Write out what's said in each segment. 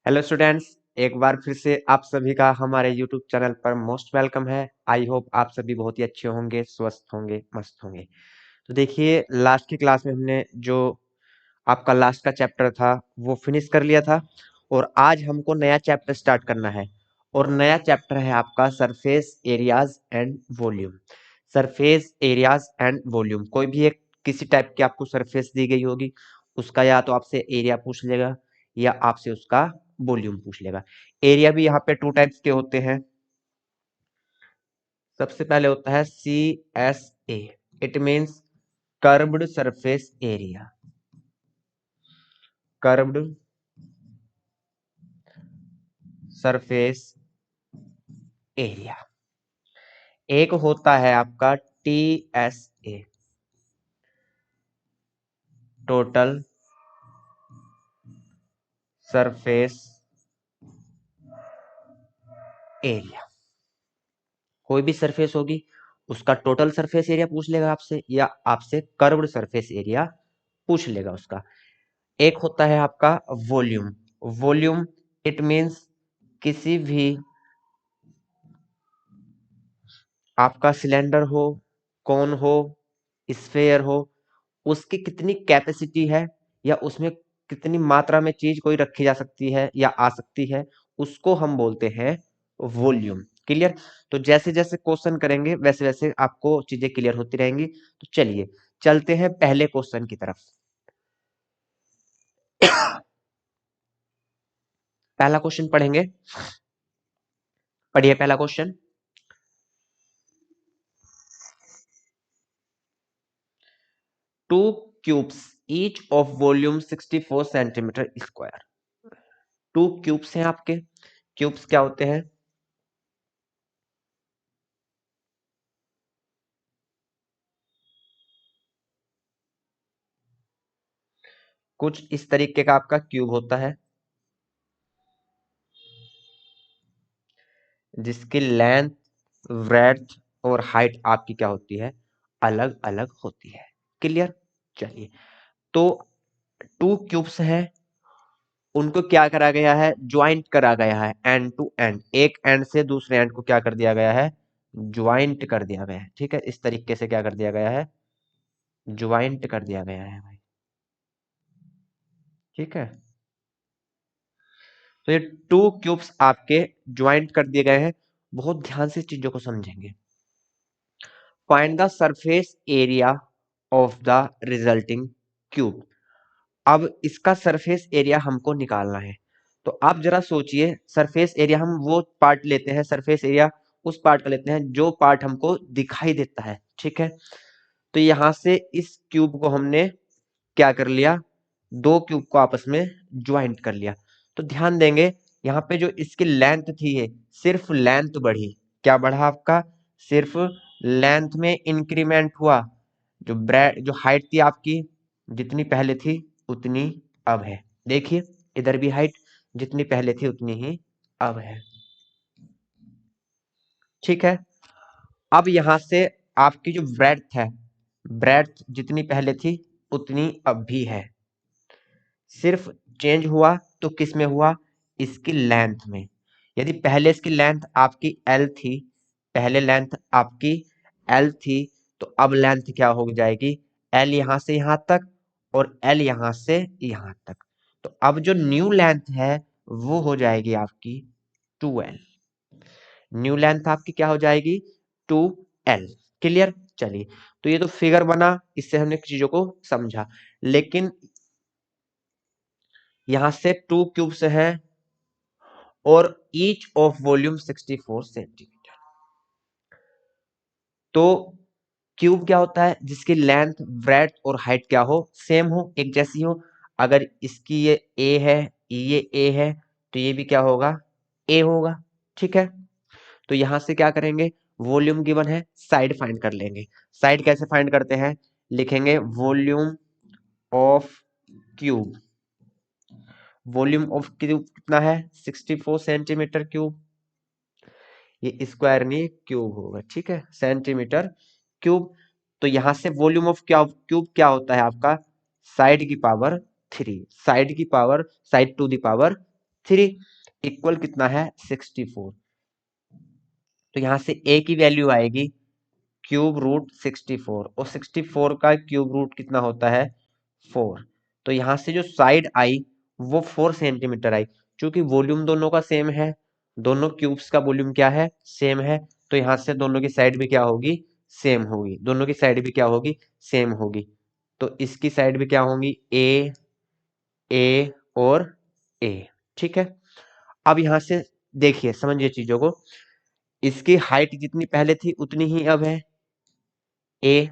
Hello students, एक बार फिर से आप सभी का हमारे यूट्यूब चैनल पर मोस्ट वेलकम है। आई होप आप सभी बहुत ही अच्छे होंगे, स्वस्थ होंगे, मस्त होंगे। तो देखिए, लास्ट की क्लास में हमने जो आपका लास्ट का चैप्टर था वो फिनिश कर लिया था और आज हमको नया चैप्टर स्टार्ट करना है। और नया चैप्टर है आपका surface areas and volume. Surface areas and volume, कोई भी एक किसी टाइप की आपको सरफेस दी गई होगी, उसका या तो आपसे एरिया पूछ लेगा या आपसे उसका वॉल्यूम पूछ लेगा। एरिया भी यहाँ पे टू टाइप्स के होते हैं। सबसे पहले होता है CSA, it means curved surface area. Curved surface area. एक होता है आपका TSA, टोटल सरफेस एरिया। कोई भी सरफेस होगी उसका टोटल सरफेस एरिया पूछ लेगा आपसे या आपसे कर्व्ड सरफेस एरिया पूछ लेगा उसका। एक होता है आपका वॉल्यूम। वॉल्यूम इट मीन्स किसी भी आपका सिलेंडर हो, कौन हो, स्फेयर हो, उसकी कितनी कैपेसिटी है या उसमें कितनी मात्रा में चीज कोई रखी जा सकती है या आ सकती है, उसको हम बोलते हैं वॉल्यूम। क्लियर? तो जैसे जैसे क्वेश्चन करेंगे वैसे वैसे आपको चीजें क्लियर होती रहेंगी। तो चलिए चलते हैं पहले क्वेश्चन की तरफ। पहला क्वेश्चन पढ़ेंगे। पढ़िए पहला question. To cubes each of volume 64 centimetre square. To cubes हैं आपके। क्यूब्स क्या होते हैं? कुछ इस तरीके का आपका क्यूब होता है जिसकी लेंथ, ब्रेड्थ और हाइट आपकी क्या होती है? अलग अलग होती है। क्लियर? चलिए, तो टू क्यूब्स हैं, उनको क्या करा गया है? ज्वाइंट करा गया है, एंड टू एंड। एक एंड से दूसरे एंड को क्या कर दिया गया है? ज्वाइंट कर दिया गया है। ठीक है, इस तरीके से क्या कर दिया गया है? ज्वाइंट कर दिया गया है भाई। ठीक है, तो ये टू क्यूब्स आपके ज्वाइंट कर दिए गए हैं। बहुत ध्यान से चीजों को समझेंगे। Find the surface area of the resulting cube. अब इसका सरफेस एरिया हमको निकालना है। तो आप जरा सोचिए, सरफेस एरिया हम वो पार्ट लेते हैं, सरफेस एरिया उस पार्ट का लेते हैं जो पार्ट हमको दिखाई देता है। ठीक है, तो यहां से इस क्यूब को हमने क्या कर लिया? दो क्यूब को आपस में ज्वाइंट कर लिया। तो ध्यान देंगे, यहाँ पे जो इसकी लेंथ थी है, सिर्फ लेंथ बढ़ी। क्या बढ़ा आपका? सिर्फ लेंथ में इंक्रीमेंट हुआ। जो हाइट थी आपकी, जितनी पहले थी उतनी अब है। देखिए, इधर भी हाइट जितनी पहले थी उतनी ही अब है। ठीक है, अब यहां से आपकी जो ब्रेड्थ है, ब्रेड्थ जितनी पहले थी उतनी अब भी है। सिर्फ चेंज हुआ तो किस में हुआ? इसकी लेंथ में। यदि पहले इसकी लेंथ आपकी एल थी, पहले लेंथ आपकी एल थी, तो अब लेंथ क्या हो जाएगी? एल यहां से यहां तक और एल यहां से यहां तक। तो अब जो न्यू लेंथ है वो हो जाएगी आपकी 2L। न्यू लेंथ आपकी क्या हो जाएगी? 2L। क्लियर? चलिए, तो ये तो फिगर बना, इससे हमने चीजों को समझा। लेकिन यहां से टू क्यूब्स हैं और ईच ऑफ वॉल्यूम 64 सेंटीमीटर। तो क्यूब क्या होता है? जिसकी लेंथ, ब्रेड्थ और हाइट क्या हो? सेम हो, एक जैसी हो। अगर इसकी ये ए है, ये ए है, तो ये भी क्या होगा? ए होगा। ठीक है, तो यहां से क्या करेंगे? वॉल्यूम गिवन है, साइड फाइंड कर लेंगे। साइड कैसे फाइंड करते हैं? लिखेंगे volume of cube. Volume of cube कितना है? 64 सेंटीमीटर क्यूब। ये स्क्वायर नहीं क्यूब होगा। ठीक है, सेंटीमीटर क्यूब। तो यहां से वॉल्यूम ऑफ क्या क्यूब क्या होता है आपका? साइड की पावर 3, साइड की power, side to the power 3 equal कितना है 64। तो यहां से a की वैल्यू आएगी क्यूब रूट 64 और 64 का क्यूब रूट कितना होता है 4। तो यहां से जो साइड आई वो 4 सेंटीमीटर आई। क्योंकि वॉल्यूम दोनों का सेम है, दोनों क्यूब्स का वॉल्यूम क्या है सेम है, तो यहां से दोनों की साइड भी क्या होगी सेम होगी, दोनों की साइड भी क्या होगी सेम होगी। तो इसकी साइड भी क्या होंगी ए और ए। ठीक है, अब यहां से देखिए समझिए चीजों को, इसकी हाइट जितनी पहले थी उतनी ही अब है ए,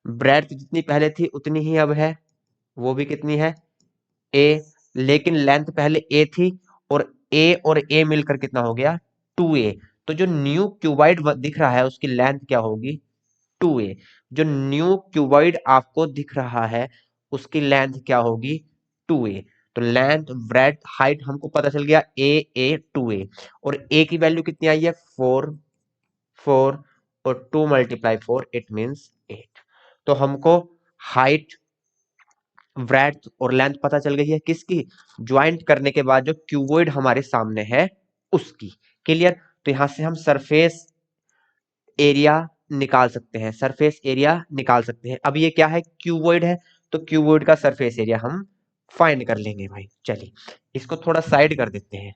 ब्रेड्थ जितनी पहले थी उतनी ही अब है, वो भी कितनी है ए, लेकिन लेंथ पहले ए थी और ए मिलकर कितना हो गया 2a। तो जो न्यू क्यूबाइड दिख रहा है उसकी लेंथ क्या होगी 2a। जो न्यू क्यूबाइड आपको दिख रहा है उसकी लेंथ क्या होगी 2a। तो लेंथ ब्रेड्थ हाइट हमको पता चल गया ए 2a, और ए की वैल्यू कितनी आई है 4 और 2 मल्टीप्लाई 4 इट मीन्स 8। तो हमको हाइट ब्रेड्थ और लेंथ पता चल गई है किसकी, ज्वाइंट करने के बाद जो क्यूबॉइड हमारे सामने है उसकी। क्लियर। तो यहां से हम सरफेस एरिया निकाल सकते हैं, सरफेस एरिया निकाल सकते हैं। अब ये क्या है क्यूबॉइड है, तो क्यूबॉइड का सरफेस एरिया हम फाइंड कर लेंगे भाई। चलिए इसको थोड़ा साइड कर देते हैं।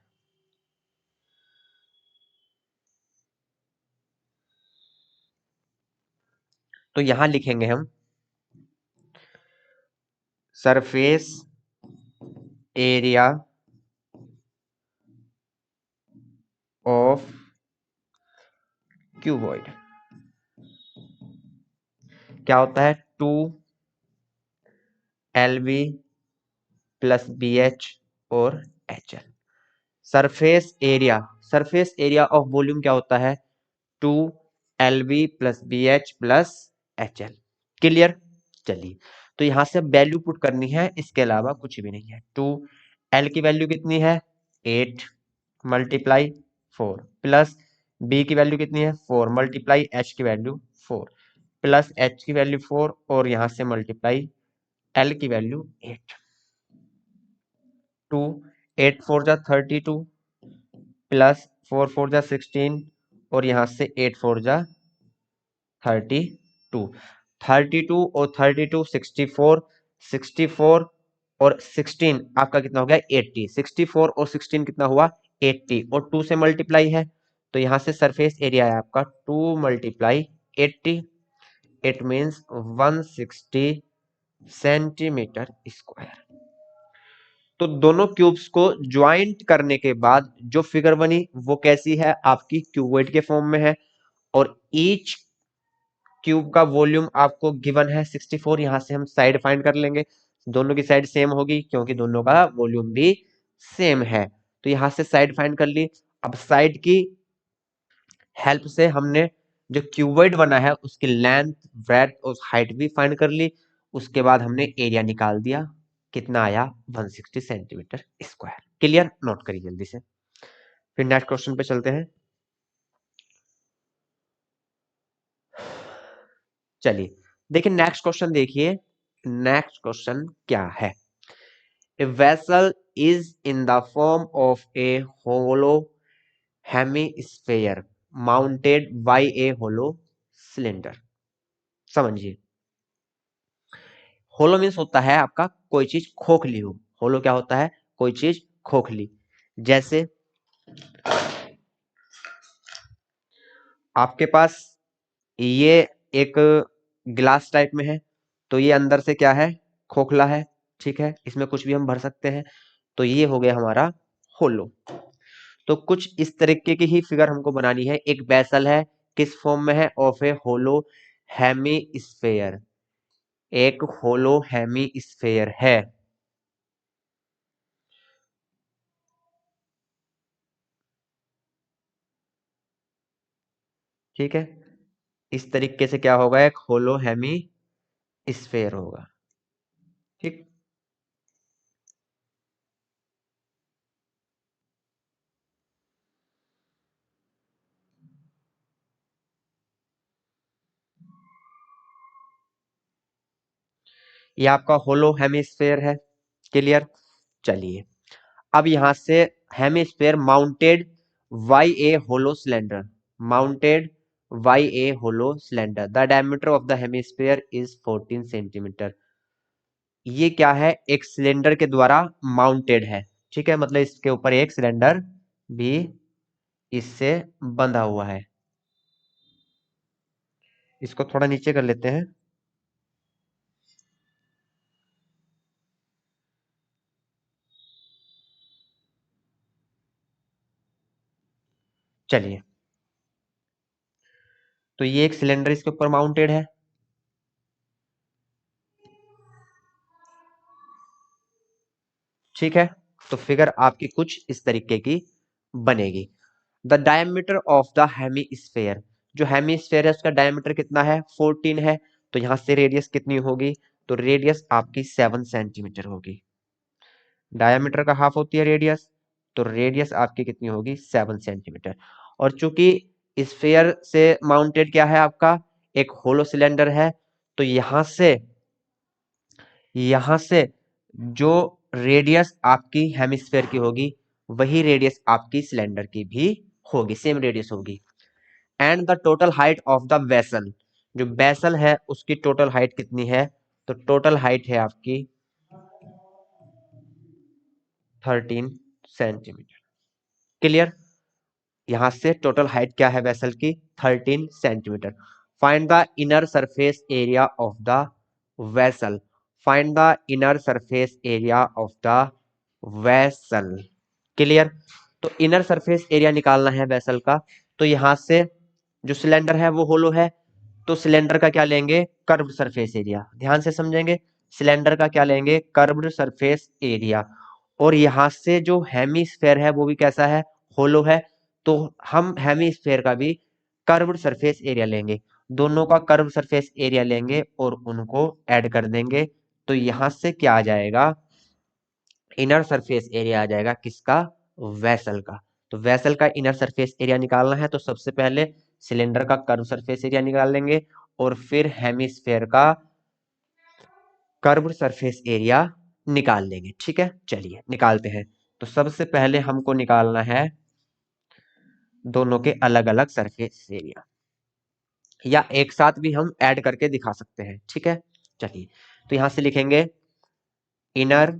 तो यहां लिखेंगे हम सरफेस एरिया ऑफ क्यूबॉइड क्या होता है 2 LB प्लस BH और HL। Surface area of volume क्या होता है 2 LB plus BH plus HL। Clear. चलिए तो यहां से वैल्यू पुट करनी है, इसके अलावा कुछ भी नहीं है। 2L की वैल्यू कितनी है 8 मल्टीप्लाई 4 प्लस B की वैल्यू कितनी है 4 मल्टीप्लाई H की वैल्यू 4 प्लस H की वैल्यू 4 और यहां से मल्टीप्लाई L की वैल्यू 8। 2 8 4 जा 32 प्लस 4 4 जा 16 और यहां से 8 4 जा 32। 32 और 32 64, 64 और 16 आपका कितना हो गया 80। 64 और 16 कितना हुआ 80 और 2 से मल्टीप्लाई है, तो यहां से सरफेस एरिया है आपका 2 multiply 80 it means 160 centimetre square. तो दोनों क्यूब्स को ज्वाइंट करने के बाद जो फिगर बनी वो कैसी है आपकी क्यूबॉइड के फॉर्म में है, और ईच क्यूब का वॉल्यूम आपको गिवन है 64। यहां से हम साइड फाइंड कर लेंगे, दोनों की साइड सेम होगी क्योंकि दोनों का वॉल्यूम भी सेम है। तो यहां से साइड फाइंड कर ली। अब साइड की हेल्प से हमने जो क्यूबॉइड बना है उसकी लेंथ ब्रेड्थ और हाइट भी फाइंड कर ली। उसके बाद हमने एरिया निकाल दिया, कितना आया 160 सेंटीमीटर स्क्वायर। क्लियर। नोट करिए जल्दी से, फिर नेक्स्ट क्वेश्चन पे चलते हैं। चलिए देखिए नेक्स्ट क्वेश्चन, देखिए नेक्स्ट क्वेश्चन क्या है। A vessel is in the form of a hollow hemisphere mounted by a hollow cylinder। समझिए, होलो मीन्स होता है आपका कोई चीज खोखली हो। होलो क्या होता है कोई चीज खोखली। जैसे आपके पास ये एक ग्लास टाइप में है, तो ये अंदर से क्या है खोखला है, ठीक है, इसमें कुछ भी हम भर सकते हैं, तो ये हो गया हमारा होलो। तो कुछ इस तरीके की ही फिगर हमको बनानी है। एक बेसल है, किस फॉर्म में है of a hollow hemisphere, एक होलो हेमी स्फेयर है। ठीक है, इस तरीके से क्या होगा एक होलो हेमी स्फेयर होगा। ठीक, ये आपका होलो हेमी स्फेयर है। क्लियर। चलिए अब यहां से hemisphere mounted by a hollow cylinder, mounted by a hollow cylinder, the diameter of the hemisphere is 14 centimetre. ये क्या है, एक सिलेंडर के द्वारा माउंटेड है, ठीक है, मतलब इसके ऊपर एक सिलेंडर भी इससे बंधा हुआ है। इसको थोड़ा नीचे कर लेते हैं। चलिए, तो ये एक सिलेंडर इसके ऊपर माउंटेड है, ठीक है। तो फिगर आपकी कुछ इस तरीके की बनेगी। The diameter of the hemisphere, जो हेमिस्फेयर है उसका डायमीटर कितना है, 14 है। तो यहां से रेडियस कितनी होगी, तो रेडियस आपकी 7 सेंटीमीटर होगी। डायमीटर का हाफ होती है रेडियस, तो रेडियस आपकी कितनी होगी, 7 सेंटीमीटर। और चूंकि स्फेयर से माउंटेड क्या है आपका, एक होलो सिलेंडर है, तो यहां से जो रेडियस आपकी हेमिस्फेयर की होगी, वही रेडियस आपकी सिलेंडर की भी होगी, सेम रेडियस होगी। And the total height of the vessel, जो वेसल है उसकी टोटल हाइट कितनी है, तो टोटल हाइट है आपकी 13 सेंटीमीटर। क्लियर, यहां से टोटल हाइट क्या है वेसल की, 13 centimetre. Find the inner surface area of the vessel, find the inner surface area of the vessel. Clear, तो इनर सरफेस एरिया निकालना है वेसल का। तो यहां से जो सिलेंडर है वो होलो है, तो सिलेंडर का क्या लेंगे, कर्व्ड सरफेस एरिया। ध्यान से समझेंगे, सिलेंडर का क्या लेंगे, कर्व्ड सरफेस एरिया। और यहां से जो हेमिस्फेयर है वो भी कैसा है, होलो है, तो हम हेमिस्फेयर का भी कर्व्ड सरफेस एरिया लेंगे। दोनों का कर्व सरफेस एरिया लेंगे और उनको ऐड कर देंगे। तो यहां से क्या आ जाएगा, इनर सरफेस एरिया आ जाएगा किसका, वेसल का। तो वेसल का इनर सरफेस एरिया निकालना है, तो सबसे पहले सिलेंडर का कर्व सरफेस एरिया निकाल लेंगे और फिर हेमिस्फेयर का कर्व सरफेस एरिया निकाल लेंगे, ठीक है। चलिए निकालते हैं। तो सबसे पहले हमको निकालना है दोनों के अलग अलग सरफेस एरिया, या एक साथ भी हम ऐड करके दिखा सकते हैं, ठीक है। चलिए, तो यहां से लिखेंगे इनर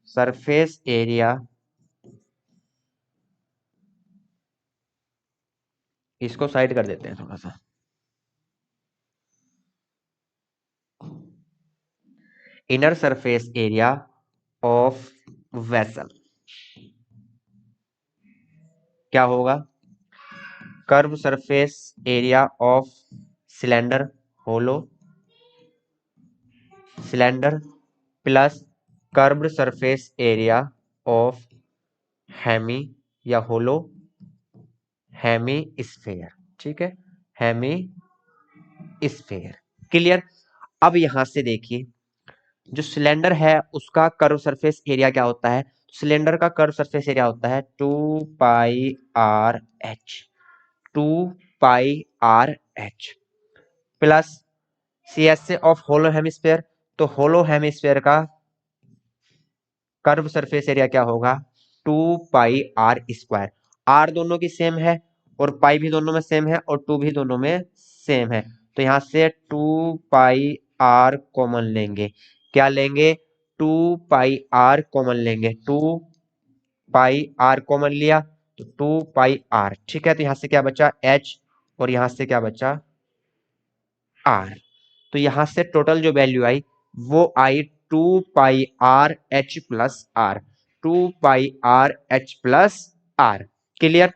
सरफेस एरिया, इसको साइड कर देते हैं थोड़ा सा। Inner surface area of vessel क्या होगा, curve surface area of cylinder, hollow cylinder, plus curved surface area of hemi या होलो हेमी स्फेयर, ठीक है, हेमी स्फेयर। क्लियर, अब यहां से देखिए, जो सिलेंडर है उसका कर्व सरफेस एरिया क्या होता है, सिलेंडर का कर्व सरफेस एरिया होता है 2 pi R H, 2 pi R H plus C S से ऑफ होलो हेमिस्फेयर। तो होलो हेमिस्फेयर का कर्व सरफेस एरिया क्या होगा, 2 पाई आर स्क्वायर। आर दोनों की सेम है और पाई भी दोनों में सेम है और टू भी दोनों में सेम है। तो यहां से 2 पाई आर कॉमन लेंगे, क्या लेंगे, 2 पाई आर कॉमन लेंगे, 2 पाई आर कॉमन लिया तो 2 पाई आर, ठीक है। तो यहां से क्या बचा, एच, और यहां से क्या बचा, आर। तो यहां से टोटल जो वैल्यू आई वो आई 2 pi R H plus R, 2 pi R H plus R. Clear,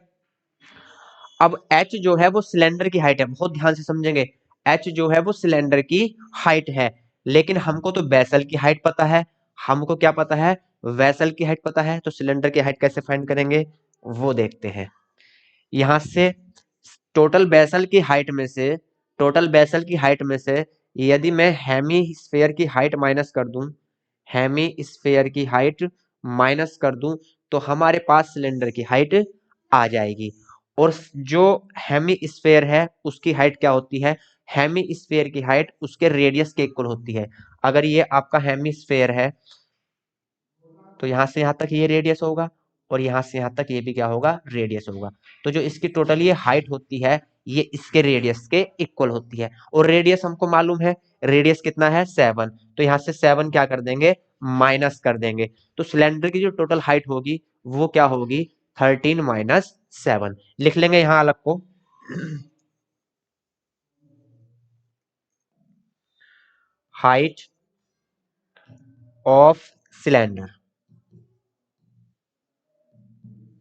अब एच जो है वो सिलेंडर की हाइट है, बहुत ध्यान से समझेंगे। एच जो है वो सिलेंडर की हाइट है, लेकिन हमको तो वेसल की हाइट पता है, हमको क्या पता है, वेसल की हाइट पता है। तो सिलेंडर की हाइट कैसे फाइंड करेंगे वो देखते हैं। यहां से टोटल बेसल की हाइट में से, टोटल बेसल की हाइट में से यदि मैं हेमी स्फेयर की हाइट माइनस कर दूं, हेमी स्फेयर की हाइट माइनस कर दूं, तो हमारे पास सिलेंडर की हाइट आ जाएगी। और जो हेमी स्फेयर है उसकी हाइट क्या होती है, हेमी स्फेयर की हाइट उसके रेडियस के इक्वल होती है। अगर ये आपका हेमी स्फेयर है तो यहाँ से यहाँ तक ये रेडियस होगा और यहाँ से यहाँ तक ये भी क्या होगा, रेडियस होगा। तो जो इसकी टोटल ये हाइट होती है ये इसके रेडियस के इक्वल होती है। और रेडियस हमको मालूम है, रेडियस कितना है 7, तो यहाँ से 7 क्या कर देंगे, माइनस कर देंगे। तो सिलेंडर की जो टोटल हाइट होगी वो क्या होगी, 13 माइनस 7 लिख लेंगे यहाँ अलग को। Height of cylinder,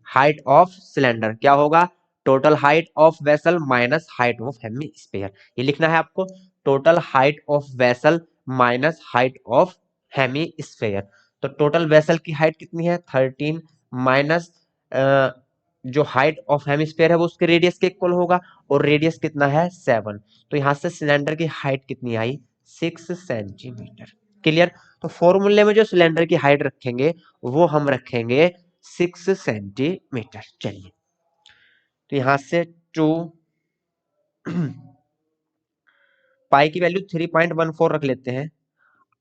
height of cylinder क्या होगा, total height of vessel minus height of hemisphere. ये लिखना है आपको, total height of vessel minus height of hemisphere. तो टोटल वेसल की हाइट कितनी है 13 माइनस जो हाइट ऑफ हेमीस्फेयर है वो उसके रेडियस के इक्वल होगा और रेडियस कितना है 7। तो यहां से सिलेंडर की हाइट कितनी आई 6 सेंटीमीटर। क्लियर। तो फॉर्मूले में जो सिलेंडर की हाइट रखेंगे वो हम रखेंगे 6 सेंटीमीटर। चलिए तो यहां से 2 पाई की वैल्यू 3.14 रख लेते हैं।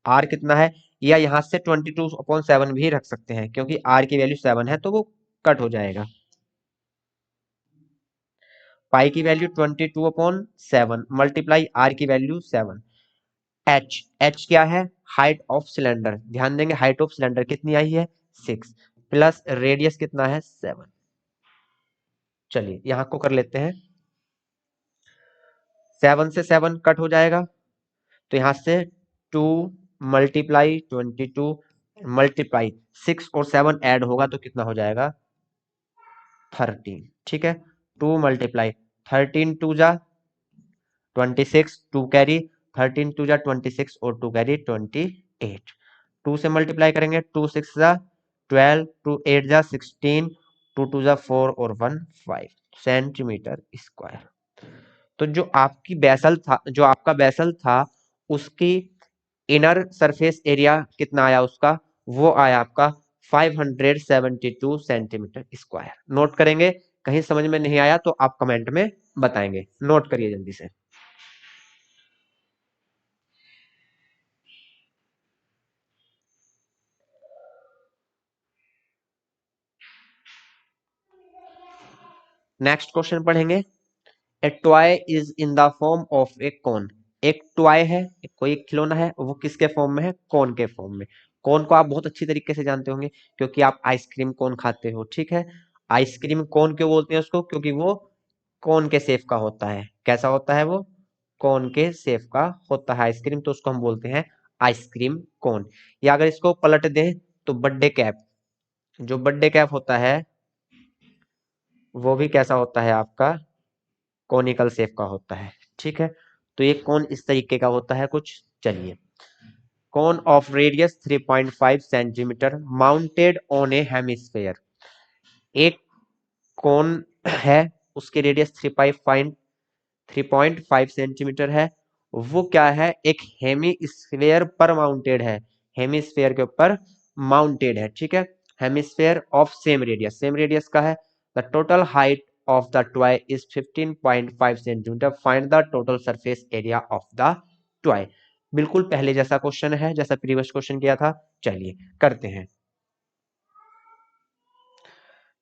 आर कितना है, या यहां से 22/7 भी रख सकते हैं क्योंकि आर की वैल्यू 7 है तो वो कट हो जाएगा। पाई की वैल्यू 22/7 मल्टीप्लाई आर की वैल्यू 7। एच, एच क्या है, हाइट ऑफ सिलेंडर। ध्यान देंगे हाइट ऑफ सिलेंडर कितनी आई है 6 प्लस रेडियस कितना है 7। चलिए यहां को कर लेते हैं, 7 से 7 कट हो जाएगा तो यहां से 2 मल्टीप्लाई 22 मल्टीप्लाई 6 और 7 ऐड होगा तो कितना हो जाएगा 13। ठीक है, 2 मल्टीप्लाई 13 टू जा 26, 2 कैरी 13 टू जा 26 और 2 कैरी 28। 2 से मल्टीप्लाई करेंगे 2 6 जा 12, 2 8 जा 16, 2 2 जा 4 और 1 5 सेंटीमीटर स्क्वायर। तो जो आपकी बेसल था, जो आपका बेसल था उसकी इनर सरफेस एरिया कितना आया उसका, वो आया आपका 572 सेंटीमीटर स्क्वायर। नोट करेंगे, कहीं समझ में नहीं आया तो आप कमेंट में बताएंगे, नोट करिए जल्दी से। नेक्स्ट क्वेश्चन पढ़ेंगे। A toy is in the form of a cone. एक टॉय है, कोई एक खिलौना है, वो किसके फॉर्म में है, कोन के फॉर्म में। कोन को आप बहुत अच्छी तरीके से जानते होंगे क्योंकि आप आइसक्रीम कोन खाते हो। ठीक है, आइसक्रीम कोन क्यों बोलते हैं उसको, क्योंकि वो कोन के शेप का होता है। कैसा होता है वो, कोन के शेप का होता है आइसक्रीम, तो उसको हम बोलते हैं आइसक्रीम कोन। या अगर इसको पलट दें तो बर्थडे कैप, जो बर्थडे कैप होता है वो भी कैसा होता है आपका, कोनिकल शेप का होता है। ठीक है, तो ये कोन इस तरीके का होता है कुछ। चलिए, cone of radius 3.5 centimetre mounted on A hemisphere. एक कोन है उसके रेडियस 3.5 सेंटीमीटर है, वो क्या है, एक हेमिस्फेयर पर माउंटेड है, हेमिस्फेयर के ऊपर माउंटेड है। ठीक है, hemisphere of same radius, same radius का है। The total height of the toy is 15.5 centimetre, find the total surface area of the toy. बिल्कुल पहले जैसा क्वेश्चन है, जैसा प्रीवियस क्वेश्चन किया था। चलिए करते हैं।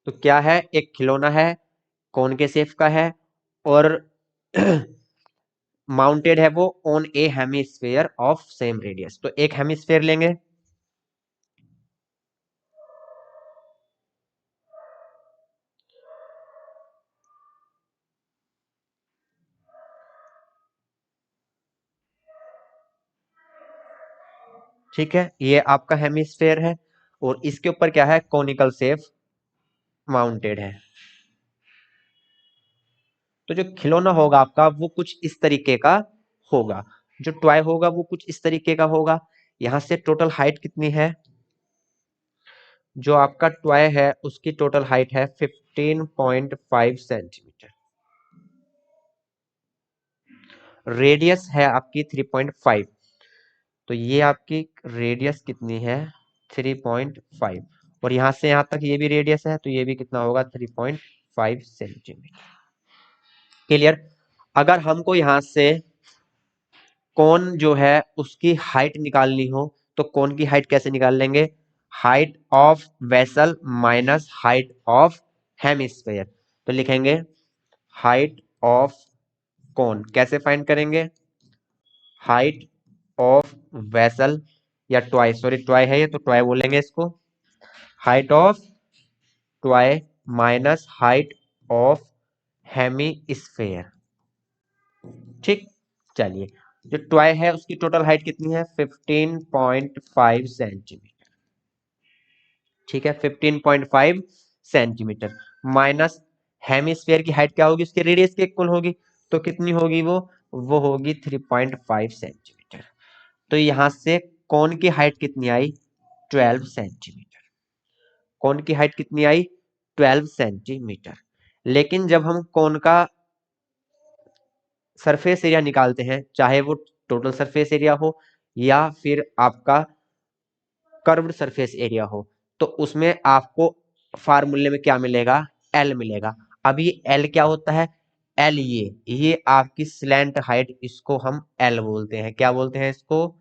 तो क्या है, एक खिलौना है, कौन के शेप का है और माउंटेड है वो on A hemisphere of same radius. तो एक हेमिस्फेयर लेंगे, ठीक है, ये आपका हेमिस्फेयर है और इसके ऊपर क्या है, कोनिकल शेप माउंटेड है। तो जो खिलौना होगा आपका वो कुछ इस तरीके का होगा, जो टॉय होगा वो कुछ इस तरीके का होगा। यहां से टोटल हाइट कितनी है, जो आपका टॉय है उसकी टोटल हाइट है 15.5 सेंटीमीटर, रेडियस है आपकी 3.5। तो ये आपकी रेडियस कितनी है 3.5 और यहां से यहां तक ये भी रेडियस है तो ये भी कितना होगा 3.5 सेंटीमीटर। क्लियर। अगर हमको यहां से कौन जो है उसकी हाइट निकालनी हो तो कौन की हाइट कैसे निकाल लेंगे, height of vessel minus height of hemisphere. तो लिखेंगे हाइट ऑफ कौन, कैसे फाइंड करेंगे, हाइट ऑफ वेसल या ट्वाई, सॉरी ट्वाई है ये तो ट्वाई बोलेंगे इसको, height of ट्वाई minus height of hemisphere. ठीक, चलिए जो ट्वाई है उसकी टोटल हाइट कितनी है 15.5 सेंटीमीटर। ठीक है 15.5 सेंटीमीटर माइनस हेमिस्फेयर की हाइट क्या होगी, उसके रेडियस के इक्वल होगी, तो कितनी होगी वो होगी 3.5 सेंटीमीटर। तो यहां से कोन की हाइट कितनी आई 12 सेंटीमीटर। कोन की हाइट कितनी आई 12 सेंटीमीटर। लेकिन जब हम कोन का सरफेस एरिया निकालते हैं, चाहे वो टोटल सरफेस एरिया हो या फिर आपका कर्व्ड सरफेस एरिया हो, तो उसमें आपको फार्मूले में क्या मिलेगा, एल मिलेगा। अब ये एल क्या होता है, एल ये आपकी स्लैंट हाइट, इसको हम एल बोलते हैं, क्या बोलते हैं इसको,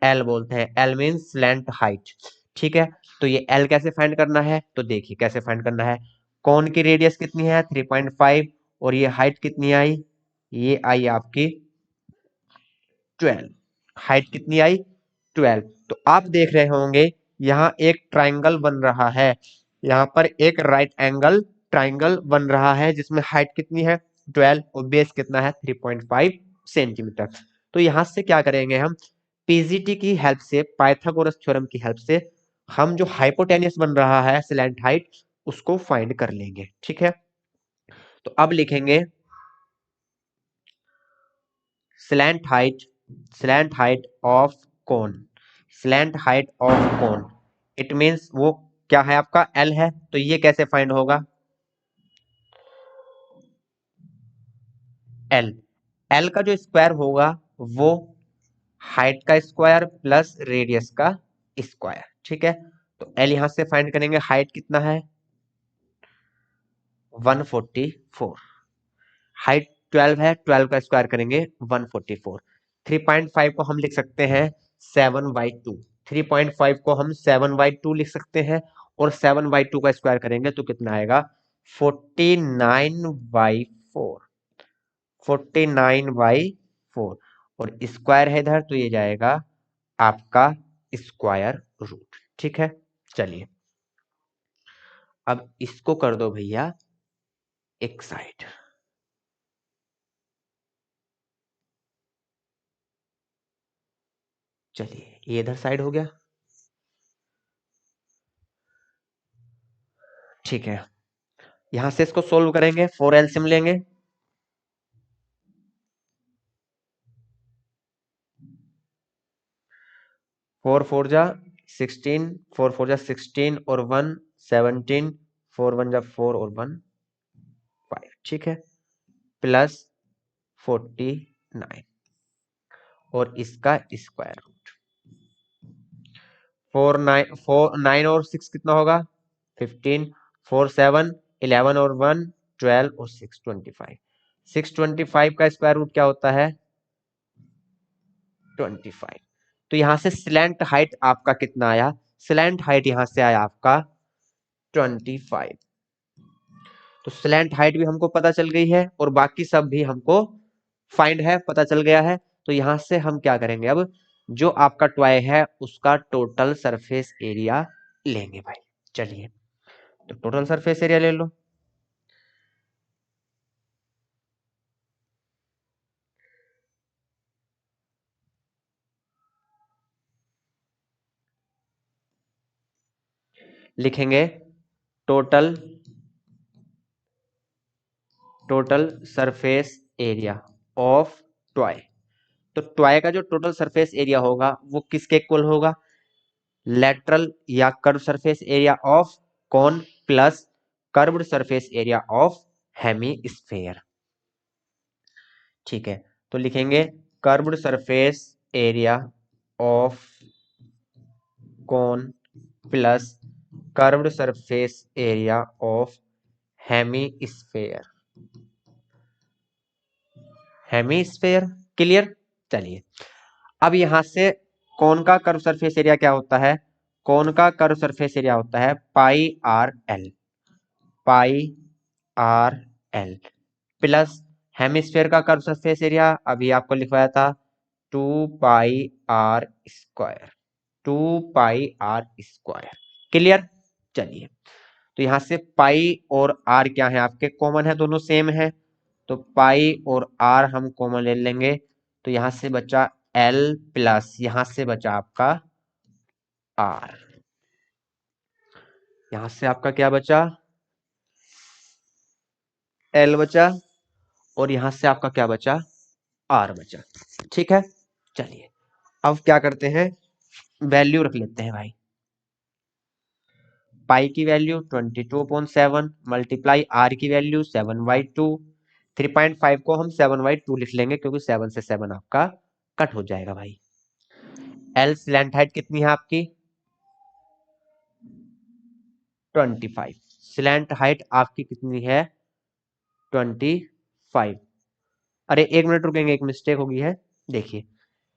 एल बोलते हैं। L mean slant height. ठीक है, तो ये एल कैसे फाइंड करना है, तो देखिए कैसे फाइंड करना है। कौन की रेडियस कितनी है 3.5 और ये हाइट कितनी आई, ये आई आपकी 12। हाइट कितनी आई 12। तो आप देख रहे होंगे यहाँ एक ट्राइंगल बन रहा है, यहाँ पर एक राइट एंगल ट्राइंगल बन रहा है जिसमें हाइट कितनी है 12 और बेस कितना है 3.5 सेंटीमीटर। तो यहां से क्या करेंगे हम, पीजीटी की हेल्प से, पाइथागोरस थ्योरम की हेल्प से हम जो हाइपोटेन्यूस बन रहा है स्लैंट हाइट उसको फाइंड कर लेंगे। ठीक है, तो अब लिखेंगे slant height, slant height of cone, slant height of cone, it means वो क्या है आपका एल है, तो ये कैसे फाइंड होगा, एल, एल का जो स्क्वायर होगा वो हाइट का स्क्वायर प्लस रेडियस का स्क्वायर। ठीक है, तो एल यहां से फाइंड करेंगे, हाइट कितना है 144, हाइट 12 है, 12 का स्क्वायर करेंगे 144। 3.5 को हम लिख सकते हैं 7/2, 3.5 को हम 7/2 लिख सकते हैं, और 7/2 का स्क्वायर करेंगे तो कितना आएगा 49/4, 49/4, और स्क्वायर है इधर तो ये जाएगा आपका स्क्वायर रूट। ठीक है, चलिए अब इसको कर दो भैया एक साइड। चलिए ये इधर साइड हो गया। ठीक है, यहां से इसको सोल्व करेंगे, 4 एलसीएम लेंगे, 4 4 जा 16, 4 4 जा 16 और 1 17, 4 1 जा 4 और 1 5। ठीक है, प्लस 49 और इसका स्क्वायर रूट, 9 और 6 कितना होगा 15, 4 7 11 और 1 12 और 6 25, 625 का स्क्वायर रूट क्या होता है 25। तो यहां से स्लैंट हाइट आपका कितना आया, स्लैंट हाइट यहां से आया आपका 25। तो स्लैंट हाइट भी हमको पता चल गई है और बाकी सब भी हमको फाइंड है, पता चल गया है। तो यहां से हम क्या करेंगे, अब जो आपका ट्वाई है उसका टोटल सरफेस एरिया लेंगे भाई। चलिए तो टोटल सरफेस एरिया ले लो, लिखेंगे total, total surface area of toy. तो ट्वाई का जो टोटल सरफेस एरिया होगा वो किसके इक्वल होगा, लेटरल या curve surface area of cone plus curved surface area of hemisphere. ठीक है, तो लिखेंगे curved surface area of cone plus curved surface area of hemisphere, hemisphere clear. चलिए अब यहां से कौन का कर्व सरफेस एरिया क्या होता है कौन का कर्व सरफेस एरिया होता है? Pi R L, pi R L plus hemisphere का कर्व सरफेस एरिया अभी आपको लिखवाया था 2 pi R square, 2 pi R square. Clear? चलिए, तो यहां से पाई और आर क्या है आपके? कॉमन है, दोनों सेम है, तो पाई और आर हम कॉमन ले लेंगे, तो यहां से बचा एल प्लस यहां से बचा आपका आर। यहां से आपका क्या बचा? एल बचा, और यहां से आपका क्या बचा? आर बचा। ठीक है, चलिए अब क्या करते हैं, वैल्यू रख लेते हैं भाई। पाई की वैल्यू 22/7 मल्टीप्लाई आर की वैल्यू 7/2। 3.5 को हम 7/2 लिख लेंगे क्योंकि 7 से 7 आपका कट हो जाएगा भाई। एल स्लैंट हाइट कितनी है आपकी? 25। स्लैंट हाइट आपकी कितनी है? 25। अरे एक मिनट रुकेंगे, एक मिस्टेक हो गई है। देखिए,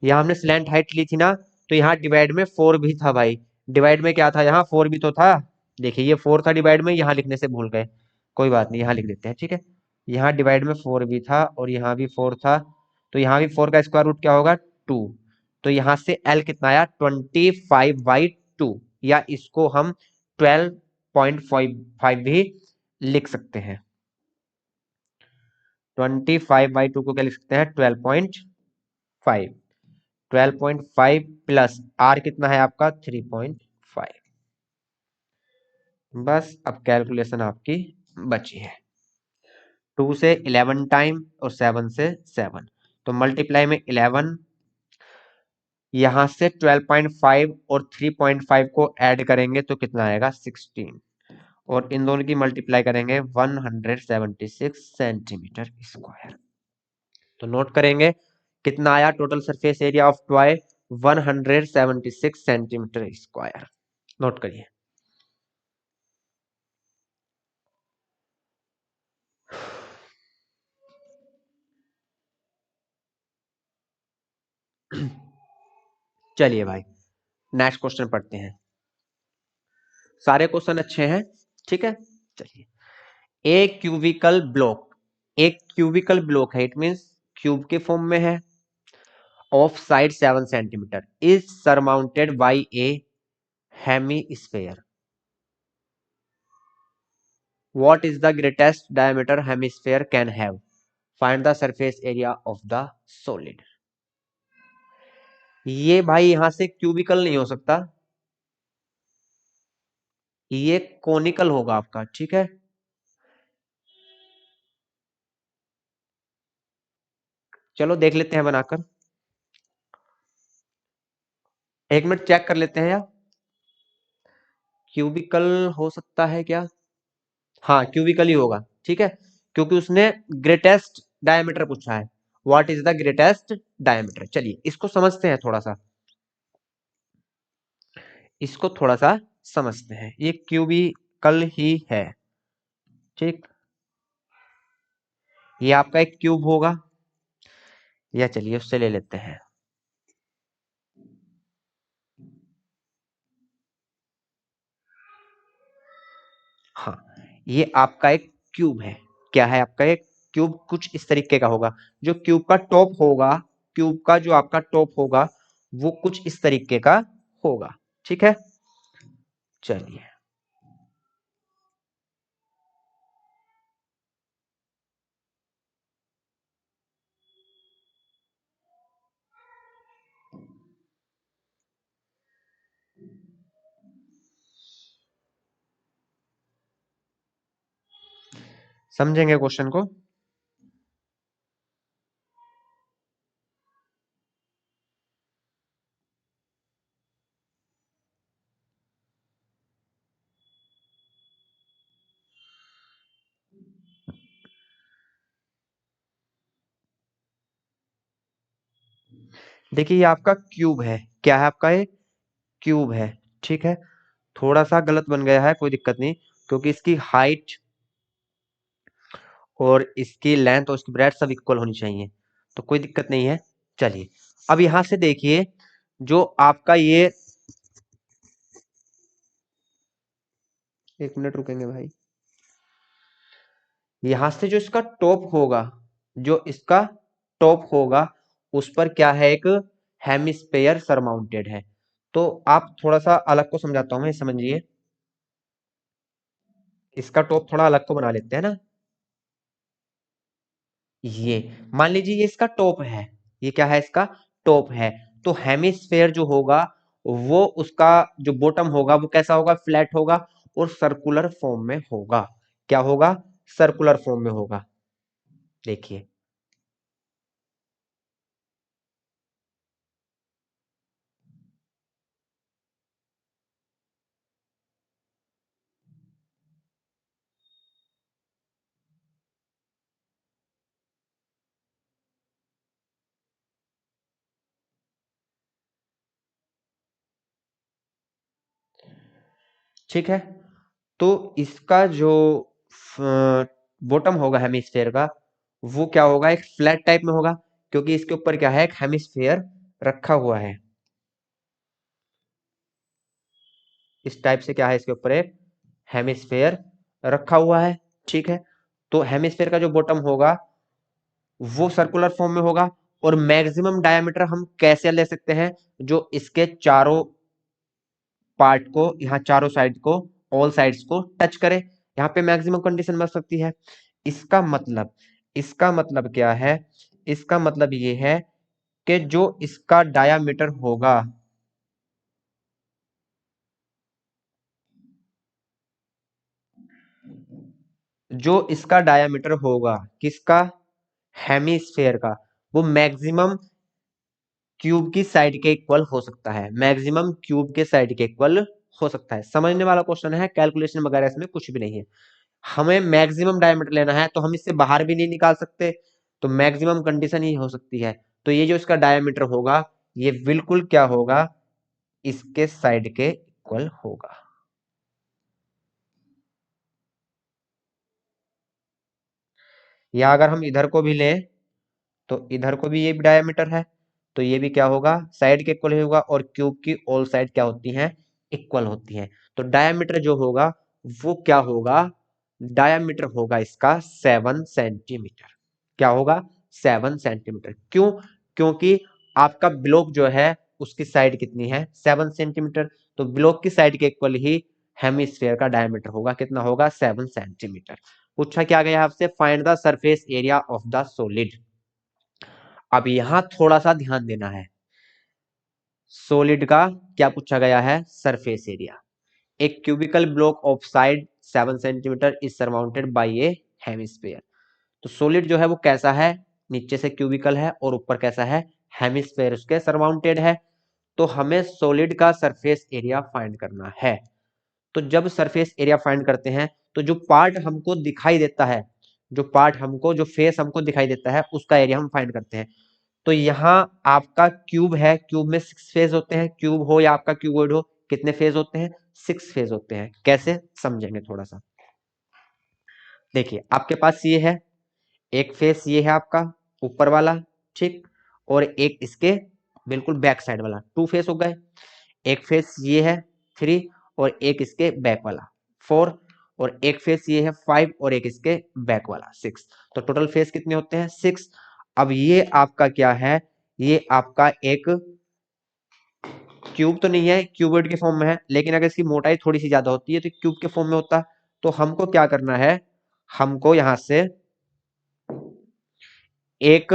यहाँ हमने स्लैंट हाइट ली थी ना, तो यहाँ डिवाइड में 4 भी था भाई। डिवाइड में क्या था? यहाँ 4 भी तो था। देखिए ये 4 था डिवाइड में, यहाँ लिखने से भूल गए, कोई बात नहीं, यहाँ लिख देते हैं। ठीक है, यहाँ डिवाइड में 4 भी था और यहाँ भी 4 था, तो यहाँ भी 4 का स्क्वायर रूट क्या होगा? 2। तो यहाँ से एल कितना आया? 25/2, या इसको हम 12.5 भी लिख सकते हैं। 25/2 को क्या लिख सकते हैं? 12.5। 12.5 प्लस आर कितना है आपका? 3.5। बस अब कैलकुलेशन आपकी बची है। 2 से 11 टाइम और 7 से 7, तो मल्टीप्लाई में 11, यहां से 12.5 और 3.5 को ऐड करेंगे तो कितना आएगा? 16, और इन दोनों की मल्टीप्लाई करेंगे 176 सेंटीमीटर स्क्वायर। तो नोट करेंगे कितना आया total surface area of toy? 176 centimetre square. Note करिए। चलिए भाई, नेक्स्ट क्वेश्चन पढ़ते हैं। सारे क्वेश्चन अच्छे हैं, ठीक है। चलिए, एक क्यूबिकल ब्लॉक, एक क्यूबिकल ब्लॉक है, इट मींस क्यूब के फॉर्म में है, of side 7 centimetre, is surmounted bye A hemisphere. What is the greatest diameter hemisphere can have? Find the surface area of the solid. ये भाई यहां से cubicle नहीं हो सकता, ये कोनिकल होगा आपका, ठीक है। चलो देख लेते हैं बनाकर, एक मिनट चेक कर लेते हैं यार, क्यूबिकल हो सकता है क्या? हाँ क्यूबिकल ही होगा, ठीक है, क्योंकि उसने ग्रेटेस्ट डायमीटर पूछा है। What is the greatest diameter? चलिए इसको समझते हैं थोड़ा सा, इसको थोड़ा सा समझते हैं। ये क्यूबिकल ही है, ठीक। ये आपका एक क्यूब होगा, या चलिए उससे ले लेते हैं। हाँ, ये आपका एक क्यूब है। क्या है आपका? एक क्यूब कुछ इस तरीके का होगा। जो क्यूब का टॉप होगा, क्यूब का जो आपका टॉप होगा वो कुछ इस तरीके का होगा, ठीक है। चलिए, समझेंगे क्वेश्चन को। देखिए ये आपका क्यूब है। क्या है आपका? ये क्यूब है, ठीक है। थोड़ा सा गलत बन गया है, कोई दिक्कत नहीं, क्योंकि इसकी हाइट और इसकी लेंथ और इसकी ब्रेड सब इक्वल होनी चाहिए, तो कोई दिक्कत नहीं है। चलिए अब यहां से देखिए, जो आपका ये एक मिनट रुकेंगे भाई। यहां से जो इसका टॉप होगा, जो इसका टॉप होगा उस पर क्या है, एक हेमिस्फेयर सरमाउंटेड है। तो आप थोड़ा सा अलग को समझाता हूं मैं, समझिए। इसका टॉप थोड़ा अलग को बना लेते हैं ना। ये मान लीजिए ये इसका टॉप है, ये क्या है, इसका टॉप है। तो हेमिस्फेयर जो होगा वो उसका जो बॉटम होगा वो कैसा होगा, फ्लैट होगा और सर्कुलर फॉर्म में होगा। क्या होगा, सर्कुलर फॉर्म में होगा। देखिए ठीक है। तो इसका जो बॉटम होगा हेमिस्फेयर का, वो क्या होगा, एक फ्लैट टाइप में होगा, क्योंकि इसके ऊपर क्या है, एक हेमिस्फेयर रखा हुआ है। इस टाइप से क्या है, इसके ऊपर एक हेमिस्फेयर रखा हुआ है। ठीक है। तो हेमिस्फेयर का जो बॉटम होगा वो सर्कुलर फॉर्म में होगा। और मैक्सिमम डायमीटर हम कैसे ले सकते हैं, जो इसके चारों पार्ट को, यहाँ चारों साइड को, ऑल साइड्स को टच करे, यहाँ पे मैक्सिमम कंडीशन बन सकती है। इसका मतलब, इसका मतलब क्या है, इसका मतलब ये है कि जो इसका डायामीटर होगा, जो इसका डायामीटर होगा किसका, हेमिस्फेयर का, वो मैक्सिमम क्यूब की साइड के इक्वल हो सकता है, मैक्सिमम क्यूब के साइड के इक्वल हो सकता है। समझने वाला क्वेश्चन है, कैलकुलेशन वगैरह इसमें कुछ भी नहीं है। हमें मैक्सिमम डायमीटर लेना है, तो हम इससे बाहर भी नहीं निकाल सकते, तो मैक्सिमम कंडीशन ही हो सकती है। तो ये जो इसका डायमीटर होगा ये बिल्कुल क्या होगा, इसके साइड के इक्वल होगा। या अगर हम इधर को भी लें, तो इधर को भी ये डायमीटर है, तो ये भी क्या होगा, साइड के इक्वल होगा। और क्यूब की ऑल साइड क्या होती हैं, इक्वल होती हैं। तो डायमीटर जो होगा वो क्या होगा, डायमीटर होगा इसका 7 सेंटीमीटर। क्या होगा, 7 सेंटीमीटर। क्यों, क्योंकि आपका ब्लॉक जो है उसकी साइड कितनी है, 7 सेंटीमीटर। तो ब्लॉक की साइड के इक्वल ही हेमिस्फेयर का डायमीटर होगा, कितना होगा, 7 सेंटीमीटर। पूछा क्या गया आपसे, find the surface area of the solid. अब यहां थोड़ा सा ध्यान देना है। सॉलिड का क्या पूछा गया है, सरफेस एरिया। एक cubical block of side 7 centimetre is surmounted by A hemisphere. तो सॉलिड जो है वो कैसा है, नीचे से क्यूबिकल है और ऊपर कैसा है, हेमिस्फेयर उसके सरमाउंटेड है। तो हमें सॉलिड का सरफेस एरिया फाइंड करना है। तो जब सरफेस एरिया फाइंड करते हैं, तो जो पार्ट हमको दिखाई देता है, जो पार्ट हमको, जो फेस हमको दिखाई देता है उसका एरिया हम फाइंड करते हैं। तो यहाँ आपका क्यूब है, क्यूब में 6 फेज होते हैं, क्यूब हो या आपका क्यूबॉइड हो, कितने फेज होते हैं, 6 फेज होते हैं। कैसे समझेंगे थोड़ा सा, देखिए आपके पास ये है, एक फेस ये है आपका ऊपर वाला, ठीक, और एक इसके बिल्कुल बैक साइड वाला, 2 फेस हो गए। एक फेस ये है 3, और एक इसके बैक वाला 4, और एक फेस ये है 5, और एक इसके बैक वाला 6। तो टोटल फेस कितने होते हैं, 6। अब ये आपका क्या है, ये आपका एक क्यूब तो नहीं है, क्यूबॉइड के फॉर्म में है, लेकिन अगर इसकी मोटाई थोड़ी सी ज्यादा होती है तो क्यूब के फॉर्म में होता। तो हमको क्या करना है, हमको यहां से एक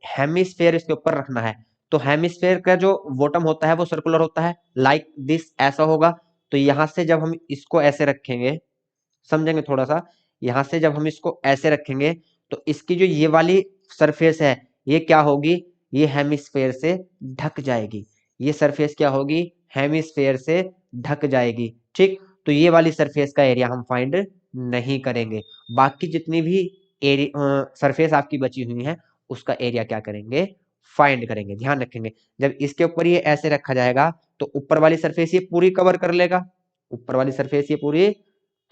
हेमिस्फेयर इसके ऊपर रखना है। तो हेमिस्फेयर का जो बॉटम होता है वो सर्कुलर होता है, लाइक दिस, ऐसा होगा। तो यहां से जब हम इसको ऐसे रखेंगे, समझेंगे थोड़ा सा, यहां से जब हम इसको ऐसे रखेंगे, तो इसकी जो ये वाली सरफेस है ये क्या होगी, ये हेमिस्फेयर से ढक जाएगी। ये सरफेस क्या होगी, हेमिस्फेयर से ढक जाएगी। ठीक, तो ये वाली सरफेस का एरिया हम फाइंड नहीं करेंगे। बाकी जितनी भी एरिया सरफेस आपकी बची हुई है उसका एरिया क्या करेंगे, फाइंड करेंगे। ध्यान रखेंगे, जब इसके ऊपर ये ऐसे रखा जाएगा तो ऊपर वाली सरफेस ये पूरी कवर कर लेगा, ऊपर वाली सरफेस ये पूरी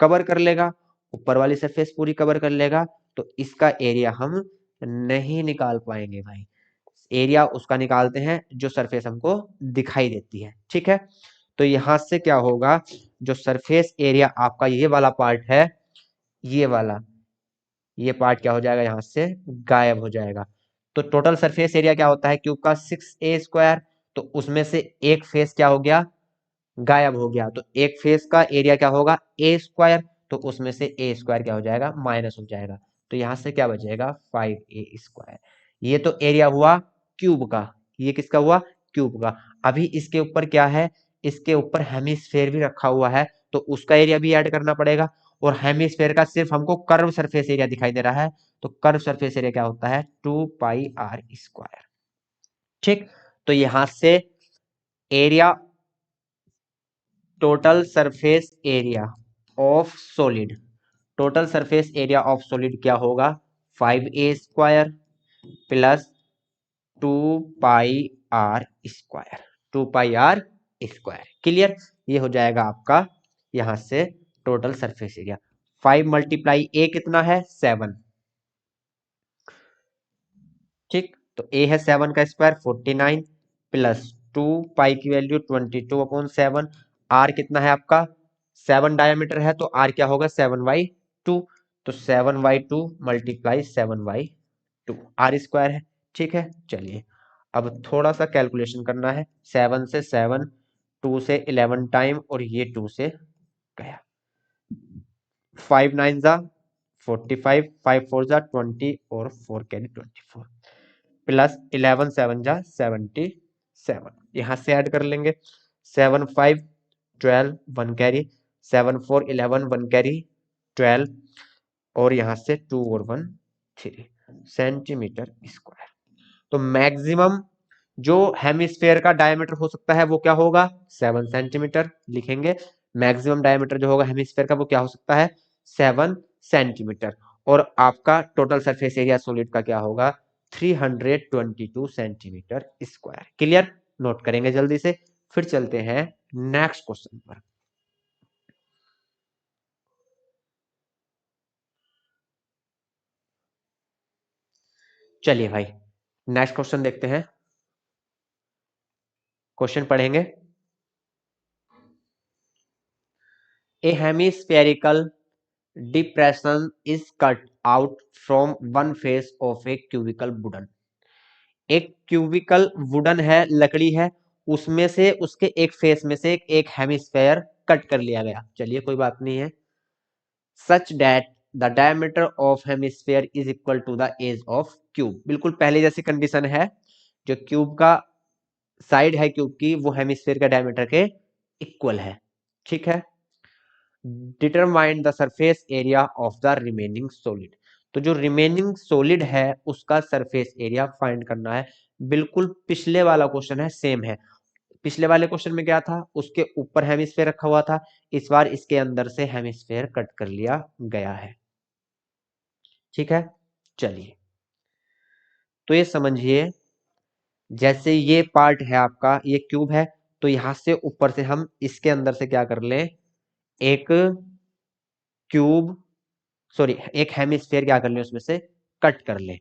कवर कर लेगा, ऊपर वाली सरफेस पूरी कवर कर लेगा। तो इसका एरिया हम नहीं निकाल पाएंगे भाई। एरिया उसका निकालते हैं जो सरफेस हमको दिखाई देती है। ठीक है, तो यहां से क्या होगा, जो सरफेस एरिया आपका ये वाला पार्ट है, ये वाला, ये पार्ट क्या हो जाएगा, यहां से गायब हो जाएगा। तो टोटल सरफेस एरिया क्या होता है क्यूब का, 6a²। तो उसमें से एक फेस क्या हो गया, गायब हो गया। तो एक फेस का एरिया क्या होगा, a²। तो उसमें से a² क्या हो जाएगा, माइनस हो जाएगा। तो यहां से क्या बचेगा, 5a²। ये तो एरिया हुआ क्यूब का, ये किसका हुआ, क्यूब का। अभी इसके ऊपर क्या है, इसके ऊपर हेमिस्फेयर भी रखा हुआ है, तो उसका एरिया भी ऐड करना पड़ेगा। और हेमिस्फेयर का सिर्फ हमको कर्व सरफेस एरिया दिखाई दे रहा है, तो कर्व सरफेस एरिया क्या होता है, 2πr²। ठीक, तो यहां से area, total surface area of solid, total surface area of solid क्या होगा, 5a² plus 2πr², 2πr²। Clear, ये हो जाएगा आपका यहां से टोटल सरफेस एरिया। 5 मल्टीप्लाई ए कितना है, 7। ठीक, तो ए है 7 का स्क्वायर 49 प्लस 2 पाई की वैल्यू 22/7। आर कितना है आपका, 7 डायमीटर है, तो आर क्या होगा, 7/2। तो 7/2 मल्टीप्लाई 7/2 आर स्क्वायर है। ठीक है, चलिए अब थोड़ा सा कैलकुलेशन करना है। 7 से 7, 2 से 11 टाइम, और ये 2 से गया। 5 9 जा 45, 5 4 जा 20, और 4 कैरी 24 प्लस 11 7 जा 77। यहां से ऐड कर लेंगे। 7 5 12, 1 कैरी, 7 4 11, 1 कैरी 12, और यहां से 2 और 1 3 सेंटीमीटर स्क्वायर। तो मैक्सिमम जो हेमिस्फेयर का डायमीटर हो सकता है वो क्या होगा, 7 सेंटीमीटर लिखेंगे। मैक्सिमम डायमीटर जो होगा हेमिस्फेयर का वो क्या हो सकता है, 7 सेंटीमीटर। और आपका टोटल सरफेस एरिया सॉलिड का क्या होगा, 322 सेंटीमीटर स्क्वायर। क्लियर, नोट करेंगे जल्दी से, फिर चलते हैं नेक्स्ट क्वेश्चन पर। चलिए भाई, नेक्स्ट क्वेश्चन देखते हैं। क्वेश्चन पढ़ेंगे। ए hemispherical depression is cut out from one face of a cubical wooden। एक क्यूबिकल वुडन है, लकड़ी है, उसमें से उसके एक फेस में से एक हेमिस्फेयर कट कर लिया गया। चलिए कोई बात नहीं है। Such that the diameter of hemisphere is equal to the edge of cube. बिल्कुल पहले जैसी कंडीशन है, जो क्यूब का साइड है क्यूब की, वो हेमिस्फेयर का डायमीटर के इक्वल है। ठीक है, determine the surface area of the remaining solid. तो जो रिमेनिंग सॉलिड है उसका सरफेस एरिया फाइंड करना है। बिल्कुल पिछले वाला क्वेश्चन है, सेम है। पिछले वाले क्वेश्चन में क्या था, उसके ऊपर हेमिस्फेयर रखा हुआ था, इस बार इसके अंदर से हेमिस्फेयर कट कर लिया गया है। ठीक है, चलिए तो ये समझिए, जैसे ये पार्ट है आपका, ये क्यूब है, तो यहां से ऊपर से हम इसके अंदर से क्या कर लें, एक क्यूब, सॉरी एक हेमिस्फेयर क्या कर ले, उसमें से कट कर ले।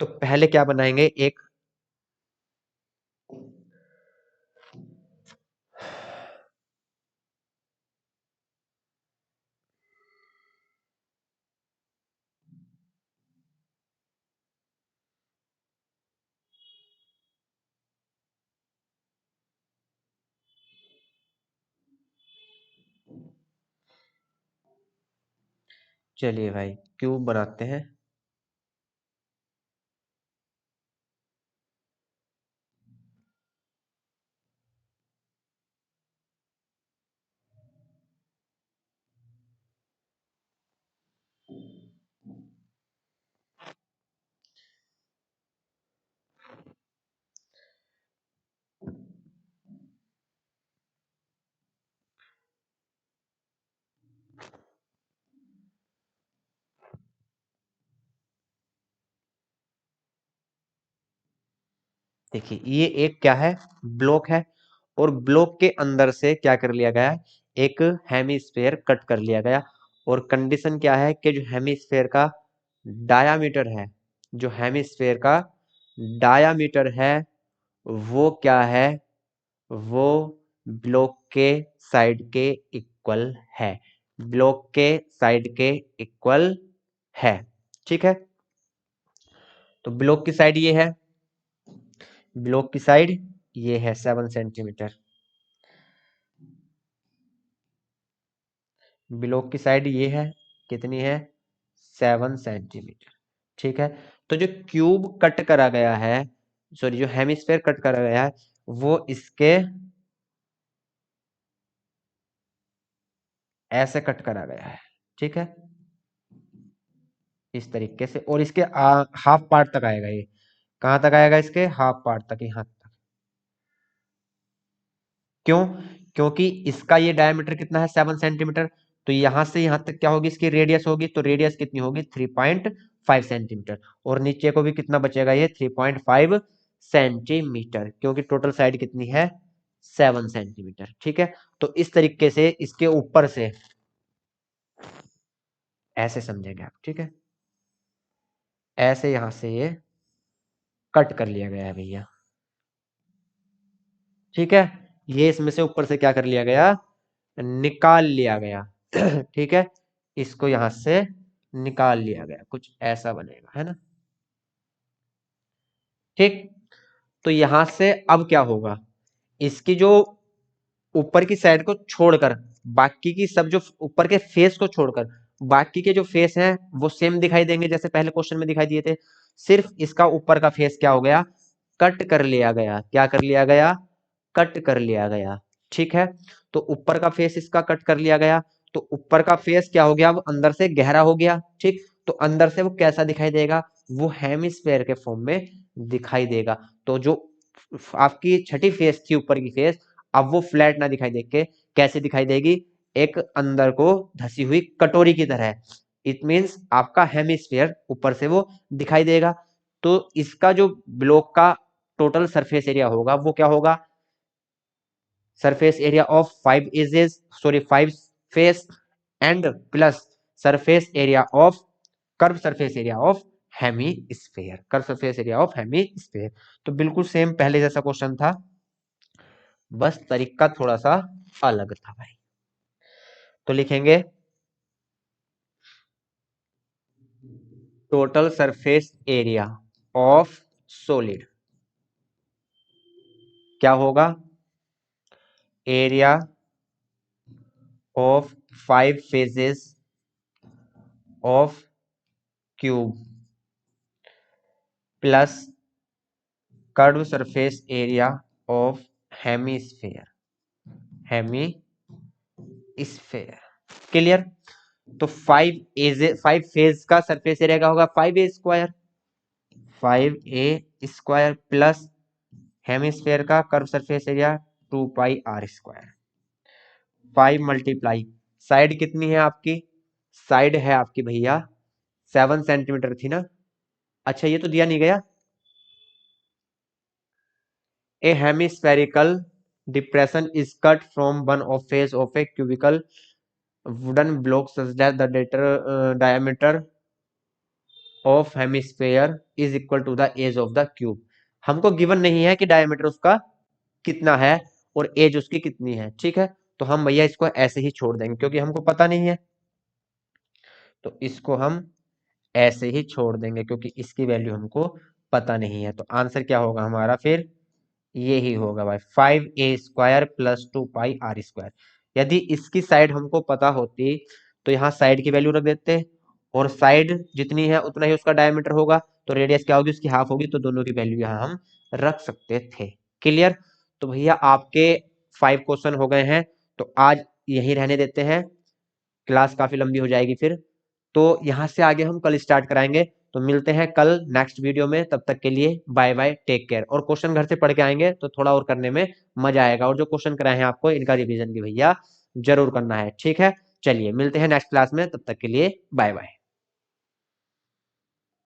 तो पहले क्या बनाएंगे, एक चलिए भाई क्यूब बनाते हैं। देखिए ये एक क्या है, ब्लॉक है, और ब्लॉक के अंदर से क्या कर लिया गया, एक हेमिस्फेयर कट कर लिया गया। और कंडीशन क्या है कि जो हेमिस्फेयर का डायामीटर है, जो हेमिस्फेयर का डायामीटर है वो क्या है, वो ब्लॉक के साइड के इक्वल है, ब्लॉक के साइड के इक्वल है। ठीक है, तो ब्लॉक की साइड ये है, ब्लॉक की साइड ये है 7 सेंटीमीटर, ब्लॉक की साइड ये है, कितनी है 7 सेंटीमीटर। ठीक है, तो जो क्यूब कट करा गया है, सॉरी जो हेमिस्फेयर कट करा गया है वो इसके ऐसे कट करा गया है। ठीक है, इस तरीके से, और इसके हाफ पार्ट तक आएगा, ये कहां तक आएगा, इसके हाफ पार्ट तक, यहाँ तक। क्यों? क्योंकि इसका ये डायमीटर कितना है 7 सेंटीमीटर, तो यहां से यहां तक क्या होगी इसकी रेडियस होगी, तो रेडियस कितनी होगी 3.5 सेंटीमीटर, और नीचे को भी कितना बचेगा ये 3.5 सेंटीमीटर, क्योंकि टोटल साइड कितनी है 7 सेंटीमीटर। ठीक है, तो इस तरीके से इसके ऊपर से ऐसे समझेंगे आप। ठीक है, ऐसे यहां से ये कट कर लिया गया है भैया। ठीक है, ये इसमें से ऊपर से क्या कर लिया गया, निकाल लिया गया। ठीक है, इसको यहां से निकाल लिया गया, कुछ ऐसा बनेगा, है ना। ठीक, तो यहां से अब क्या होगा, इसकी जो ऊपर की साइड को छोड़कर बाकी की सब, जो ऊपर के फेस को छोड़कर बाकी के जो फेस हैं वो सेम दिखाई देंगे जैसे पहले क्वेश्चन में दिखाई दिए थे। सिर्फ इसका ऊपर का फेस क्या हो गया, कट कर लिया गया। क्या कर लिया गया, कट कर लिया गया। ठीक है, तो ऊपर का फेस इसका कट कर लिया गया, तो ऊपर का फेस क्या हो गया, वो अंदर से गहरा हो गया। ठीक, तो अंदर से वो कैसा दिखाई देगा, वो हेमिस्फेयर के फॉर्म में दिखाई देगा। तो जो आपकी छठी फेस थी ऊपर की फेस, अब वो फ्लैट ना दिखाई दे के कैसे दिखाई देगी, एक अंदर को धसी हुई कटोरी की तरह। इट मीन्स आपका हेमिस्फेयर ऊपर से वो दिखाई देगा। तो इसका जो ब्लॉक का टोटल सरफेस एरिया होगा वो क्या होगा, surface area of 5 edges, sorry 5 face and plus surface area of curve, surface area of hemisphere, curve surface area of hemisphere. तो बिल्कुल सेम पहले जैसा क्वेश्चन था, बस तरीका थोड़ा सा अलग था भाई। तो लिखेंगे total surface area of solid क्या होगा, area of 5 phases of cube plus curve surface area of hemisphere, hemisphere. Clear? तो 5 फेज का सरफेस एरिया क्या होगा, 5a square, 5a square plus hemisphere का कर्व सरफेस एरिया 2 पाई r स्क्वायर। 5 मल्टीप्लाई साइड कितनी है आपकी, साइड है आपकी भैया 7 सेंटीमीटर थी ना। अच्छा ये तो दिया नहीं गया, a hemispherical depression is cut from one of face of a cubical wooden block such that the diameter of hemisphere is equal to the edge of the cube. हमको गिवन नहीं है कि डायमीटर उसका कितना है और एज उसकी कितनी है। ठीक है, तो हम भैया इसको ऐसे ही छोड़ देंगे क्योंकि हमको पता नहीं है, तो इसको हम ऐसे ही छोड़ देंगे क्योंकि इसकी वैल्यू हमको पता नहीं है। तो आंसर क्या होगा हमारा फिर, ये ही होगा भाई 5a स्क्वायर प्लस 2 पाई r स्क्वायर। यदि इसकी साइड हमको पता होती तो यहाँ साइड की वैल्यू रख देते, और साइड जितनी है उतना ही उसका डायमीटर होगा, तो रेडियस क्या होगी उसकी हाफ होगी, तो दोनों की वैल्यू यहाँ हम रख सकते थे। क्लियर? तो भैया आपके 5 क्वेश्चन हो गए हैं, तो आज यही रहने देते हैं, क्लास काफी लंबी हो जाएगी फिर। तो यहाँ से आगे हम कल स्टार्ट कराएंगे। तो मिलते हैं कल नेक्स्ट वीडियो में, तब तक के लिए बाय बाय, टेक केयर। और क्वेश्चन घर से पढ़ के आएंगे तो थोड़ा और करने में मजा आएगा, और जो क्वेश्चन कराए हैं आपको इनका रिवीजन भी भैया जरूर करना है। ठीक है, चलिए मिलते हैं नेक्स्ट क्लास में, तब तक के लिए बाय बाय।